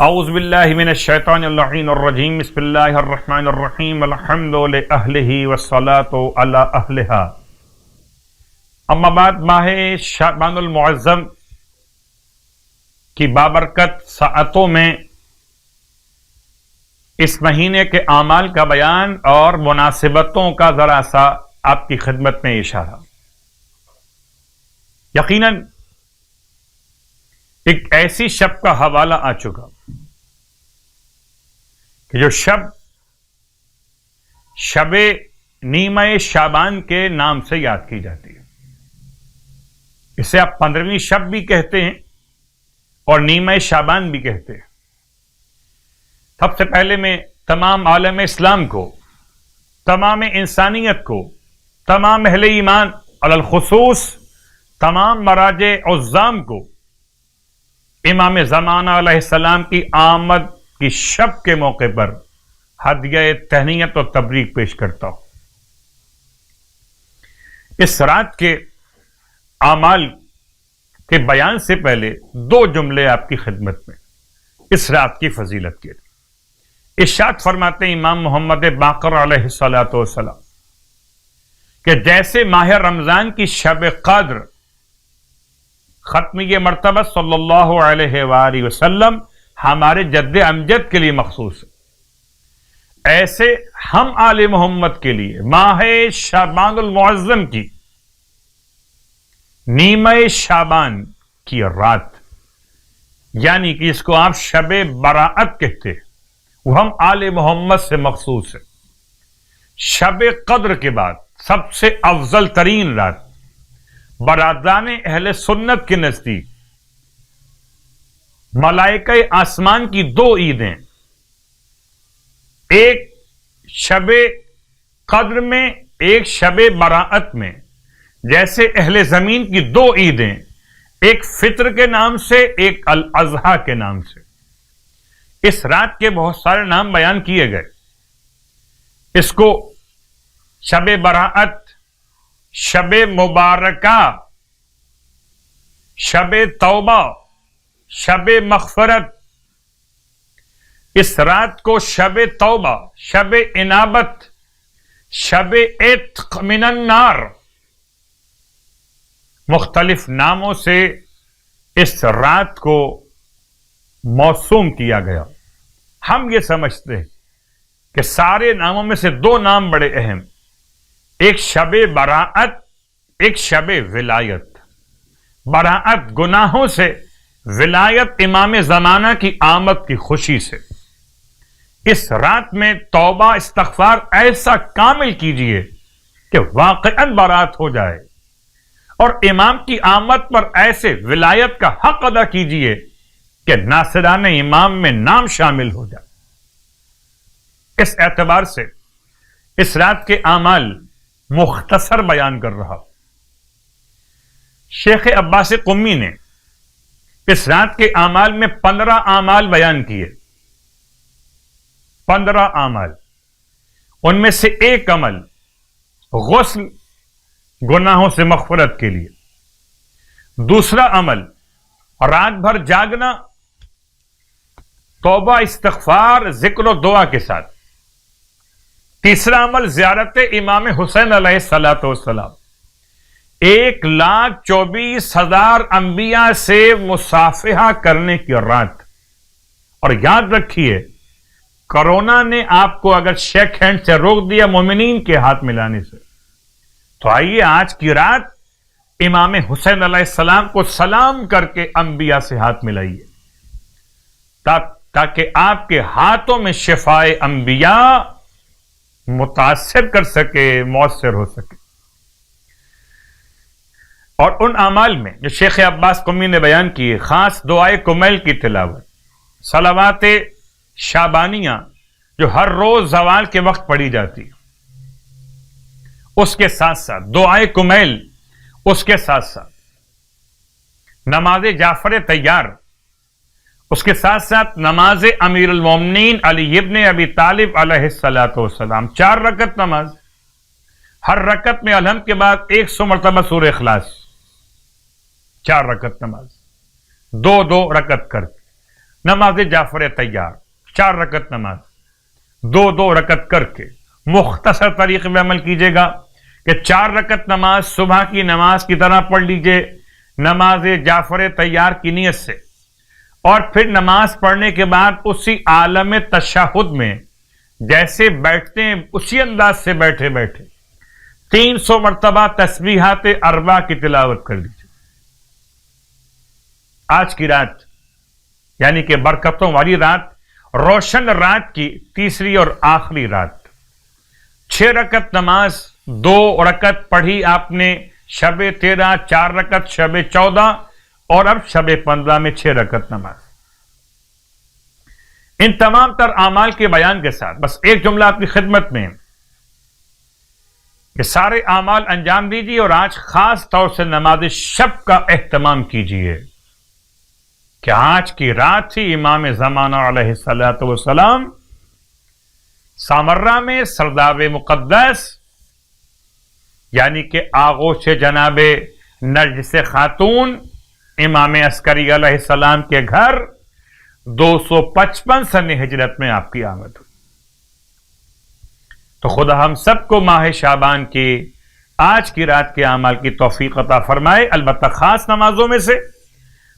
اعوذ باللہ من الشیطان اللعین الرجیم بسم اللہ الرحمن الرحیم الحمد لأہلہ والصلاة علی اہلہا اما بعد ماہ شعبان المعظم کی بابرکت ساعتوں میں اس مہینے کے اعمال کا بیان اور مناسبتوں کا ذرا سا آپ کی خدمت میں اشارہ. یقیناً ایک ایسی شب کا حوالہ آ چکا کہ جو شب نیمہ شعبان کے نام سے یاد کی جاتی ہے. اسے آپ 15ویں شب بھی کہتے ہیں اور نیمہ شعبان بھی کہتے ہیں. سب سے پہلے میں تمام عالم اسلام کو، تمام انسانیت کو، تمام اہل ایمان علی الخصوص تمام مراجع عظام کو امام زمانہ علیہ السلام کی آمد کی شب کے موقع پر ہدیہ تہنیت اور تبریک پیش کرتا ہوں. اس رات کے اعمال کے بیان سے پہلے دو جملے آپ کی خدمت میں اس رات کی فضیلت کے. ارشاد فرماتے ہیں امام محمد باقر علیہ الصلوۃ والسلام کہ جیسے ماہ رمضان کی شب قدر ختمی مرتبہ صلی اللہ علیہ وآلہ وسلم ہمارے جد امجد کے لیے مخصوص ہے، ایسے ہم آل محمد کے لیے ماہ شعبان المعظم کی نیمہ شعبان کی رات، یعنی کہ اس کو آپ شب براءت کہتے ہیں، وہ ہم آل محمد سے مخصوص ہے. شب قدر کے بعد سب سے افضل ترین رات برادران اہل سنت کے نزدیک ملائکہ آسمان کی دو عیدیں، ایک شب قدر میں ایک شب براءت میں، جیسے اہل زمین کی دو عیدیں، ایک فطر کے نام سے ایک الاضحیٰ کے نام سے. اس رات کے بہت سارے نام بیان کیے گئے. اس کو شب براءت، شب مبارکہ، شب توبہ، شب مغفرت. اس رات کو شب توبہ، شب انابت، شب عتق من النار، مختلف ناموں سے اس رات کو موسوم کیا گیا. ہم یہ سمجھتے ہیں کہ سارے ناموں میں سے دو نام بڑے اہم، ایک شب براءت، ایک شب ولایت. براءت گناہوں سے، ولایت امام زمانہ کی آمد کی خوشی سے. اس رات میں توبہ استغفار ایسا کامل کیجئے کہ واقعاً برات ہو جائے، اور امام کی آمد پر ایسے ولایت کا حق ادا کیجئے کہ ناصران امام میں نام شامل ہو جائے. اس اعتبار سے اس رات کے اعمال مختصر بیان کر رہا. شیخ عباس قمی نے اس رات کے اعمال میں 15 اعمال بیان کیے. 15 اعمال، ان میں سے ایک عمل غسل گناہوں سے مغفرت کے لیے، دوسرا عمل رات بھر جاگنا توبہ استغفار ذکر و دعا کے ساتھ، تیسرا عمل زیارت امام حسین علیہ السلام، 1,24,000 انبیاء سے مصافحہ کرنے کی رات. اور یاد رکھیے، کرونا نے آپ کو اگر شیک ہینڈ سے روک دیا مومنین کے ہاتھ ملانے سے، تو آئیے آج کی رات امام حسین علیہ السلام کو سلام کر کے انبیاء سے ہاتھ ملائیے، تاکہ آپ کے ہاتھوں میں شفائے انبیاء متاثر کر سکے، مؤثر ہو سکے. اور ان اعمال میں جو شیخ عباس قمی نے بیان کیے، خاص دعائے کمیل کی تلاوت، صلوات شعبانیہ جو ہر روز زوال کے وقت پڑھی جاتی، اس کے ساتھ ساتھ دعائے کمیل، اس کے ساتھ ساتھ نماز جعفر تیار، اس کے ساتھ ساتھ نماز امیر المومنین علی ابن ابی طالب علیہ السلام، 4 رکعت نماز، ہر رکعت میں الحمد کے بعد 100 مرتبہ سورہ اخلاص، 4 رکعت نماز، 2 رکعت کر کے نماز جعفر تیار 4 رکعت نماز 2 رکعت کر کے مختصر طریقے میں عمل کیجیے گا کہ 4 رکعت نماز صبح کی نماز کی طرح پڑھ لیجئے نماز جعفر تیار کی نیت سے، اور پھر نماز پڑھنے کے بعد اسی عالم تشہد میں جیسے بیٹھتے ہیں اسی انداز سے بیٹھے بیٹھے 300 مرتبہ تسبیحات 4 کی تلاوت کر لیجیے۔ آج کی رات یعنی کہ برکتوں والی رات، روشن رات کی تیسری اور آخری رات، 6 رکعت نماز 2 رکعت پڑھی آپ نے شب 13، 4 رکعت شب 14 اور اب شب 15 میں 6 رکعت نماز۔ ان تمام تر اعمال کے بیان کے ساتھ بس ایک جملہ آپ کی خدمت میں کہ سارے اعمال انجام دیجیے اور آج خاص طور سے نماز شب کا اہتمام کیجیے کہ آج کی رات ہی امام زمانہ علیہ الصلوۃ والسلام سامرہ میں سرداب مقدس یعنی کہ آغوش جناب نرجس خاتون امام عسکری علیہ السلام کے گھر 255 سن ہجرت میں آپ کی آمد ہوئی۔ تو خدا ہم سب کو ماہ شعبان کی آج کی رات کے اعمال کی توفیق عطا فرمائے۔ البتہ خاص نمازوں میں سے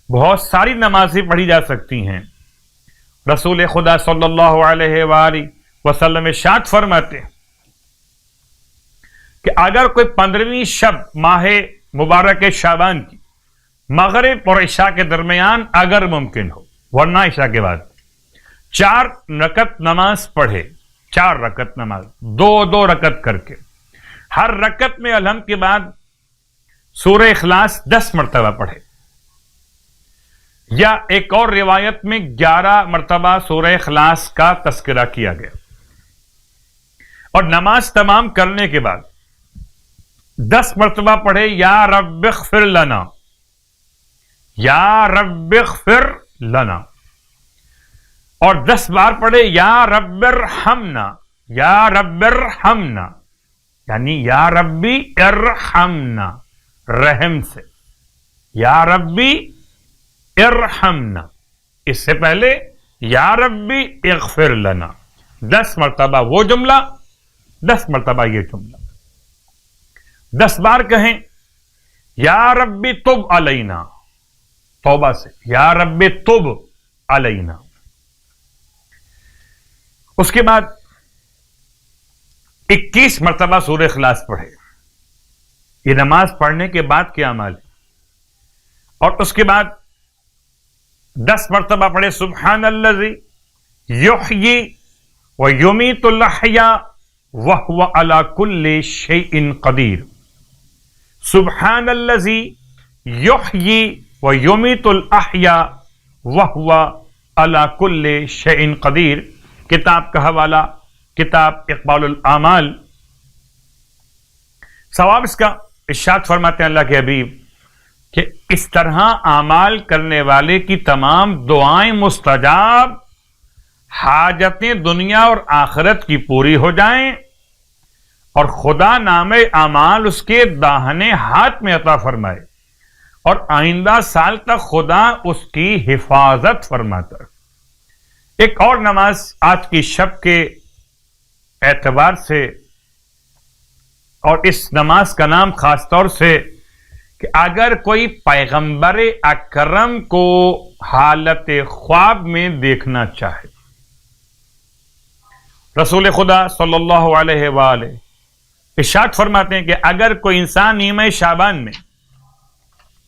بہت ساری نمازیں پڑھی جا سکتی ہیں۔ رسول خدا صلی اللہ علیہ وآلہ وسلم ارشاد فرماتے ہیں کہ اگر کوئی 15ویں شب ماہ مبارک شعبان کی مغرب اور عشاء کے درمیان اگر ممکن ہو، ورنہ عشاء کے بعد 4 رکعت نماز پڑھے، 4 رکعت نماز 2 رکعت کر کے، ہر رکعت میں الحمد کے بعد سورہ اخلاص 10 مرتبہ پڑھے، یا ایک اور روایت میں 11 مرتبہ سورہ اخلاص کا تذکرہ کیا گیا، اور نماز تمام کرنے کے بعد 10 مرتبہ پڑھے یا رب اغفر لنا، یا رب اغفر لنا، اور 10 بار پڑھے یا رب ارحمنا، یا رب ارحمنا، یعنی یا ربی ارحمنا، رحم سے، یا ربی ارحمنا، اس سے پہلے یا ربی اغفر لنا، 10 مرتبہ وہ جملہ، 10 مرتبہ یہ جملہ، 10 بار کہیں یا ربی تب علینا، توبہ سے، یا ربی تب علینا۔ اس کے بعد 21 مرتبہ سورہ اخلاص پڑھے۔ یہ نماز پڑھنے کے بعد کیا عمل ہے؟ اور اس کے بعد 10 مرتبہ پڑھے سبحان الذی یحیی و یمیت الاحیاء وہو علی کل شیء قدیر، سبحان الذی یحیی و یمیت الاحیاء وہو علی کل شیء قدیر۔ کتاب کا حوالہ کتاب اقبال الاعمال۔ ثواب اس کا ارشاد فرماتے ہیں اللہ کے حبیب کہ اس طرح اعمال کرنے والے کی تمام دعائیں مستجاب، حاجتیں دنیا اور آخرت کی پوری ہو جائیں، اور خدا نام اعمال اس کے داہنے ہاتھ میں عطا فرمائے، اور آئندہ سال تک خدا اس کی حفاظت فرماتا ہے۔ ایک اور نماز آج کی شب کے اعتبار سے، اور اس نماز کا نام خاص طور سے کہ اگر کوئی پیغمبر اکرم کو حالت خواب میں دیکھنا چاہے، رسول خدا صلی اللہ علیہ وآلہ ارشاد فرماتے ہیں کہ اگر کوئی انسان نیمہ شعبان میں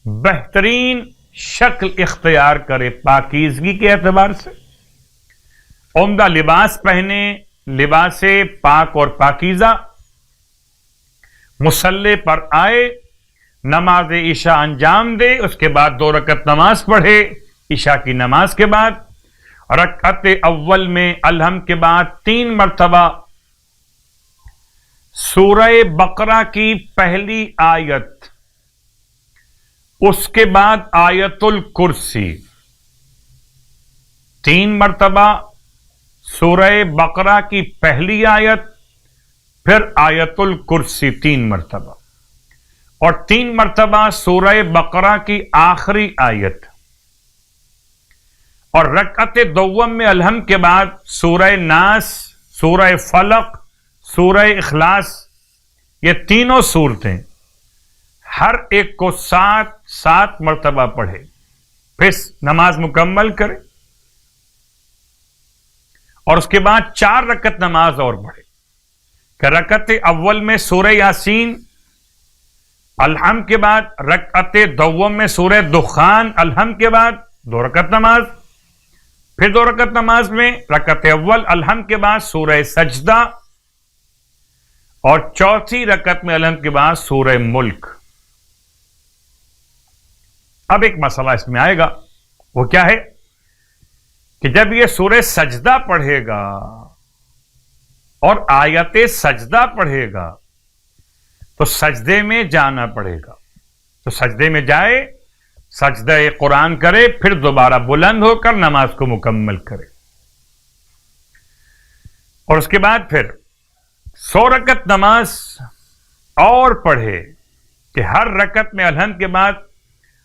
بہترین شکل اختیار کرے پاکیزگی کے اعتبار سے، عمدہ لباس پہنے، لباس پاک اور پاکیزہ، مصلی پر آئے، نماز عشاء انجام دے، اس کے بعد 2 رکعت نماز پڑھے عشاء کی نماز کے بعد، رکعت اول میں الحمد کے بعد 3 مرتبہ سورہ بقرہ کی پہلی آیت، اس کے بعد آیت الکرسی، 3 مرتبہ سورہ بقرہ کی پہلی آیت، پھر آیت الکرسی 3 مرتبہ، اور 3 مرتبہ سورہ بقرہ کی آخری آیت، اور رکعت دوم میں الحمد کے بعد سورہ ناس، سورہ فلق، سورہ اخلاص، یہ تینوں صورتیں ہر ایک کو 7 مرتبہ پڑھے، پھر نماز مکمل کرے، اور اس کے بعد 4 رکعت نماز اور پڑھے کہ رکعت اول میں سورہ یاسین، الحمد کے بعد رکعت دوم میں سورہ دخان، الحمد کے بعد 2 رکعت نماز، پھر 2 رکعت نماز میں رکعت اول الحمد کے بعد سورہ سجدہ، اور چوتھی رکعت میں الحمد کے بعد سورہ ملک۔ اب ایک مسئلہ اس میں آئے گا، وہ کیا ہے کہ جب یہ سورہ سجدہ پڑھے گا اور آیت سجدہ پڑھے گا تو سجدے میں جانا پڑے گا، تو سجدے میں جائے، سجدہ قرآن کرے، پھر دوبارہ بلند ہو کر نماز کو مکمل کرے، اور اس کے بعد پھر 100 رکعت نماز اور پڑھے کہ ہر رکعت میں الحمد کے بعد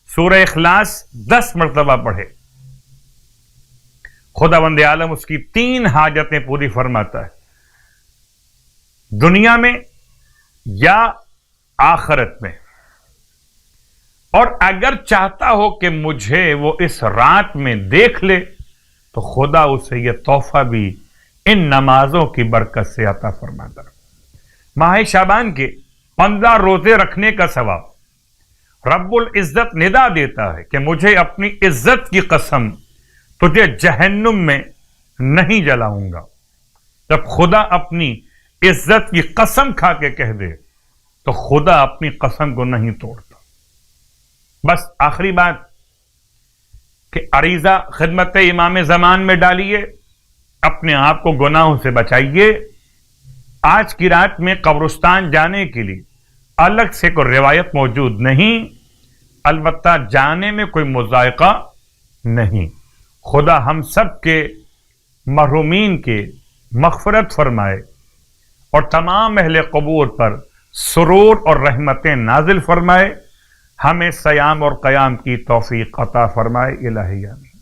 سورہ اخلاص 10 مرتبہ پڑھے۔ خداوند عالم اس کی 3 حاجتیں پوری فرماتا ہے، دنیا میں یا آخرت میں، اور اگر چاہتا ہو کہ مجھے وہ اس رات میں دیکھ لے تو خدا اسے یہ تحفہ بھی ان نمازوں کی برکت سے عطا فرماتا ہے۔ ماہ شعبان کے 15 روزے رکھنے کا ثواب رب العزت ندا دیتا ہے کہ مجھے اپنی عزت کی قسم تجھے جہنم میں نہیں جلاؤں گا۔ جب خدا اپنی عزت کی قسم کھا کے کہہ دے تو خدا اپنی قسم کو نہیں توڑتا۔ بس آخری بات کہ عریضہ خدمت امام زمان میں ڈالیے، اپنے آپ کو گناہوں سے بچائیے۔ آج کی رات میں قبرستان جانے کے لیے الگ سے کوئی روایت موجود نہیں، البتہ جانے میں کوئی مذائقہ نہیں۔ خدا ہم سب کے محرومین کے مغفرت فرمائے اور تمام اہل قبور پر سرور اور رحمتیں نازل فرمائے، ہمیں صیام اور قیام کی توفیق عطا فرمائے۔ الہی آمین۔